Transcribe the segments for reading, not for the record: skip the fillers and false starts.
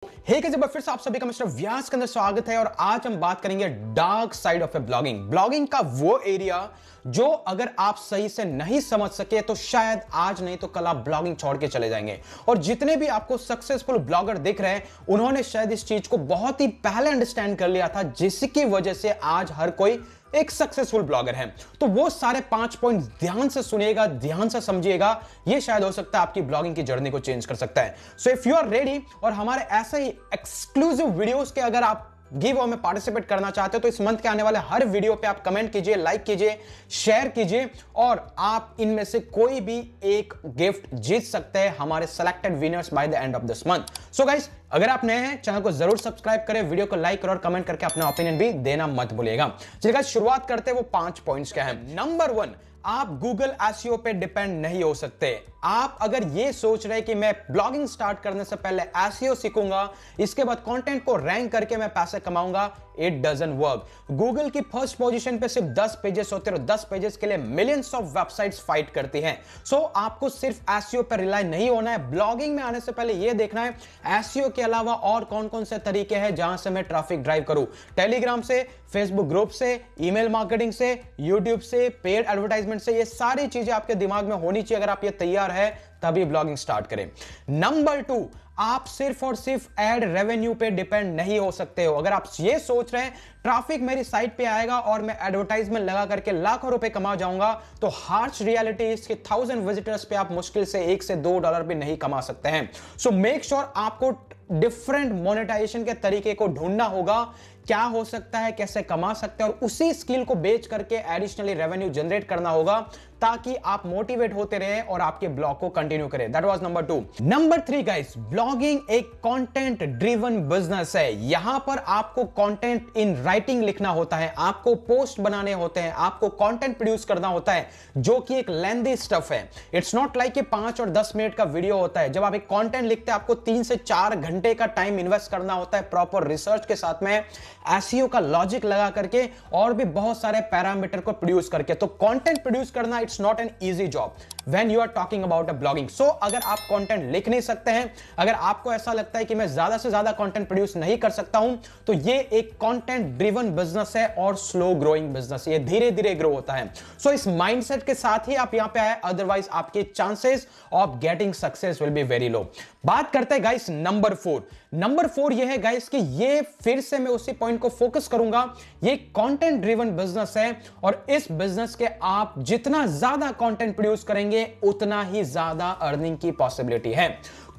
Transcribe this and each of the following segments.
हे जब फिर से आप सभी का मिस्टर व्यास के अंदर स्वागत है। और आज हम बात करेंगे dark side of A blogging. Blogging का वो एरिया जो अगर आप सही से नहीं समझ सके तो शायद आज नहीं तो कल आप ब्लॉगिंग छोड़ के चले जाएंगे। और जितने भी आपको सक्सेसफुल ब्लॉगर दिख रहे हैं उन्होंने शायद इस चीज को बहुत ही पहले अंडरस्टैंड कर लिया था, जिसकी वजह से आज हर कोई एक सक्सेसफुल ब्लॉगर है। तो वो सारे 5 पॉइंट ध्यान से सुनिएगा, ध्यान से समझिएगा, ये शायद हो सकता है आपकी ब्लॉगिंग की जर्नी को चेंज कर सकता है। So if you are ready और हमारे ऐसे ही एक्सक्लूसिव वीडियोस के अगर आप गिव अवे में पार्टिसिपेट करना चाहते हो तो इस मंथ के आने वाले हर वीडियो पे आप कमेंट कीजिए, लाइक कीजिए, शेयर कीजिए और आप इनमें से कोई भी एक गिफ्ट जीत सकते हैं हमारे selected winners by the end of this month. So guys, अगर आप नए हैं चैनल को जरूर सब्सक्राइब करें, वीडियो को लाइक करो और कमेंट करके अपना ओपिनियन भी देना मत भूलिएगा। चलिए गाइस, शुरुआत करते हैं। वो 5 पॉइंट्स क्या है। नंबर 1, आप गूगल एसईओ पे डिपेंड नहीं हो सकते। आप अगर ये सोच रहे कि मैं ब्लॉगिंग स्टार्ट करने से पहले एसईओ सीखूंगा, इसके बाद कंटेंट को रैंक करके मैं पैसे कमाऊंगा, इट डजंट वर्क। गूगल की फर्स्ट पोजीशन पे सिर्फ 10 पेजेस होते हैं और 10 पेजेस के लिए मिलियंस ऑफ वेबसाइट्स फाइट करती हैं। सो आपको सिर्फ एसईओ पर रिलाई नहीं होना है। ब्लॉगिंग में आने से पहले यह देखना है एसईओ के अलावा और कौन कौन से तरीके हैं जहां से मैं ट्रैफिक ड्राइव करूं। टेलीग्राम से, फेसबुक ग्रुप से, ईमेल मार्केटिंग से, यूट्यूब से, पेड एडवर्टाइजमेंट से, ये सारी चीजें आपके दिमाग में होनी चाहिए। अगर आप ये तैयार है तभी ब्लॉगिंग स्टार्ट करें। नंबर 2, आप सिर्फ और सिर्फ एड रेवेन्यू पे डिपेंड नहीं हो सकते हो। अगर आप ये सोच रहे हैं ट्रैफिक मेरी साइट पे आएगा और मैं एडवर्टाइजमेंट लगा करके लाखों रुपए कमा जाऊंगा, तो हार्श रियलिटी इसके 1000 विजिटर्स पे आप मुश्किल से $1 से $2 भी नहीं कमा सकते हैं। सो मेक श्योर आपको डिफरेंट मोनेटाइजेशन के तरीके को ढूंढना होगा, क्या हो सकता है, कैसे कमा सकते हैं, और उसी स्किल को बेच करके एडिशनली रेवेन्यू जनरेट करना होगा ताकि आप मोटिवेट होते रहे और आपके ब्लॉग को कंटिन्यू करें। That was number 2। Number 3 guys, blogging एक कंटेंट ड्रिवन बिजनेस है। यहां पर आपको कंटेंट इन राइटिंग लिखना होता है, आपको पोस्ट बनाने होते हैं, आपको कंटेंट प्रोड्यूस करना होता है जो कि एक लेंथी स्टफ है। इट्स नॉट लाइक कि 5 और 10 मिनट का वीडियो होता है। जब आप एक कंटेंट लिखते हैं आपको 3 से 4 घंटे का टाइम इन्वेस्ट करना होता है, प्रॉपर रिसर्च के साथ में, एसईओ का लॉजिक लगा करके और भी बहुत सारे पैरामीटर को प्रोड्यूस करके। तो कंटेंट प्रोड्यूस करना it's not an easy job when you are talking about a blogging. So अगर आप कंटेंट लिख नहीं सकते हैं, अगर आपको ऐसा लगता है कि मैं ज्यादा से ज्यादा कंटेंट प्रोड्यूस नहीं कर सकता हूं, तो ये एक कंटेंट ड्रिवन बिजनेस है और स्लो ग्रोइंग बिजनेस। ये धीरे धीरे ग्रो होता है। सो इस माइंडसेट के साथ ही आप यहां पे आए, अदरवाइज आपके chances of getting success will be very low. बात करते हैं गाइस नंबर 4। नंबर 4 ये है गाइस कि ये फिर से मैं उसी पॉइंट को फोकस करूंगा, ये कंटेंट ड्रिवन बिजनेस है और इस बिजनेस के आप जितना ज्यादा कंटेंट प्रोड्यूस करेंगे उतना ही ज्यादा अर्निंग की पॉसिबिलिटी है।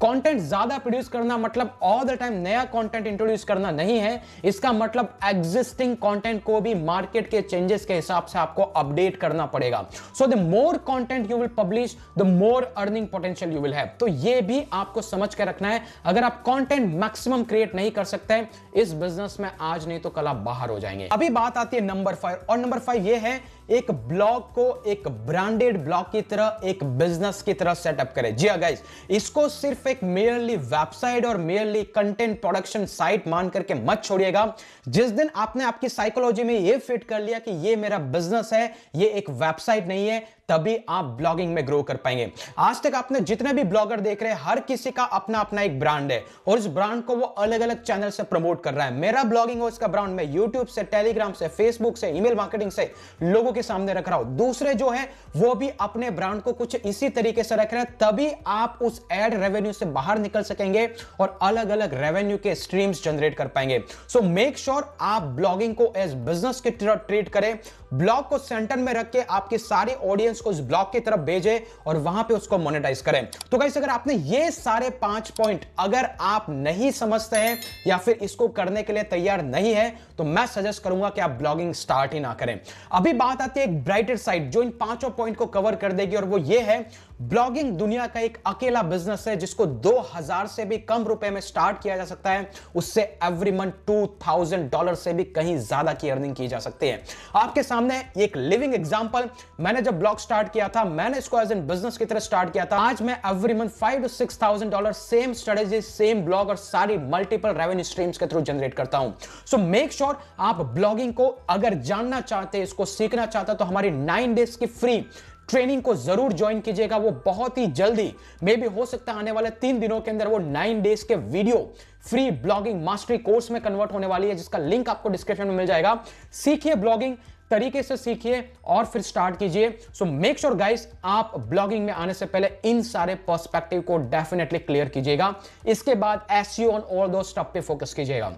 कंटेंट ज्यादा प्रोड्यूस करना मतलब ऑल द टाइम नया कंटेंट इंट्रोड्यूस करना नहीं है। इसका मतलब एग्जिस्टिंग कंटेंट को भी मार्केट के चेंजेस के हिसाब से आपको अपडेट करना पड़ेगा। So the more content you will publish, the more earning potential you will have. तो ये भी आपको समझ के रखना है। अगर आप कंटेंट मैक्सिमम क्रिएट नहीं कर सकते इस बिजनेस में, आज नहीं तो कल आप बाहर हो जाएंगे। अभी बात आती है नंबर 5, और नंबर 5 ये है एक ब्लॉग को एक ब्रांडेड ब्लॉग की तरह, एक बिजनेस की तरह सेटअप करें। जी गाइस, इसको सिर्फ एक मेयरली वेबसाइट और मेयरली कंटेंट प्रोडक्शन साइट मान करके मत छोड़िएगा। जिस दिन आपने आपकी साइकोलॉजी में ये फिट कर लिया कि ये मेरा बिजनेस है, ये एक वेबसाइट नहीं है, तभी आप ब्लॉगिंग में ग्रो कर पाएंगे। आज तक आपने जितने भी ब्लॉगर देख रहे हैं, हर किसी का अपना अपना एक ब्रांड है और इस ब्रांड को वो अलग अलग चैनल से प्रमोट कर रहा है। मेरा ब्लॉगिंग हो इसका ब्रांड, मैं यूट्यूब से, टेलीग्राम से, फेसबुक से, ईमेल मार्केटिंग से लोगों के सामने रख रहा हूं। दूसरे जो है वो भी अपने ब्रांड को कुछ इसी तरीके से रख रहे हैं, तभी आप उस एड रेवेन्यू से बाहर निकल सकेंगे और अलग अलग रेवेन्यू के स्ट्रीम्स जनरेट कर पाएंगे। सो मेक श्योर आप ब्लॉगिंग को एज बिजनेस की तरह ट्रीट करें। ब्लॉग को सेंटर में रख के आपकी सारी ऑडियंस को इस ब्लॉग की तरफ भेजें और वहां पे उसको मोनेटाइज करें। तो गाइस, अगर आपने ये सारे 5 पॉइंट अगर आप नहीं समझते हैं या फिर इसको करने के लिए तैयार नहीं है, तो मैं सजेस्ट करूंगा कि आप ब्लॉगिंग स्टार्ट ही ना करें। अभी बात आती है एक ब्राइटर साइड जो इन 5 पॉइंट को कवर कर देगी, और वो ये है ब्लॉगिंग दुनिया का एक अकेला बिजनेस है जिसको 2000 से भी कम रुपए में स्टार्ट किया जा सकता है। उससे एवरी मंथ $2000 से भी कहीं ज्यादा की अर्निंग की जा सकती है। आपके सामने एक लिविंग एग्जांपल, मैंने जब ब्लॉग स्टार्ट किया था, मैंने इसको एज एन बिजनेस की तरह स्टार्ट किया था। आज मैं every month $5,000 to $6,000 same strategy, same blog और सारी मल्टीपल रेवेन्यू स्ट्रीम्स के थ्रू जनरेट करता हूं। सो मेक श्योर आप ब्लॉगिंग को अगर जानना चाहते हैं, इसको सीखना चाहते हैं, तो हमारी 9 डेज की फ्री ट्रेनिंग को जरूर ज्वाइन कीजिएगा। वो बहुत ही जल्दी, मे भी हो सकता है आने वाले 3 दिनों के अंदर, वो 9 डेज के video free blogging mastery course में कन्वर्ट होने वाली है, जिसका लिंक आपको डिस्क्रिप्शन में मिल जाएगा। सीखिए ब्लॉगिंग, तरीके से सीखिए और फिर स्टार्ट कीजिए। सो मेक श्योर गाइस, आप ब्लॉगिंग में आने से पहले इन सारे पर्सपेक्टिव को डेफिनेटली क्लियर कीजिएगा। इसके बाद एसईओ ऑन ऑल दो स्टफ पे फोकस कीजिएगा।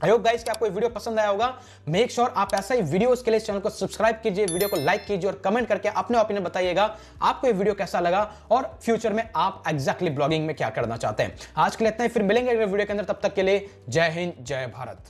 आई होप गाइस कि आपको ये वीडियो पसंद आया होगा। मेक श्योर आप ऐसा ही वीडियोस के लिए चैनल को सब्सक्राइब कीजिए, वीडियो को लाइक कीजिए और कमेंट करके अपने ओपिनियन बताइएगा आपको ये वीडियो कैसा लगा और फ्यूचर में आप एग्जैक्टली ब्लॉगिंग में क्या करना चाहते हैं। आज के लिए इतना ही, फिर मिलेंगे अगले वीडियो के अंदर। तब तक के लिए जय हिंद, जय भारत।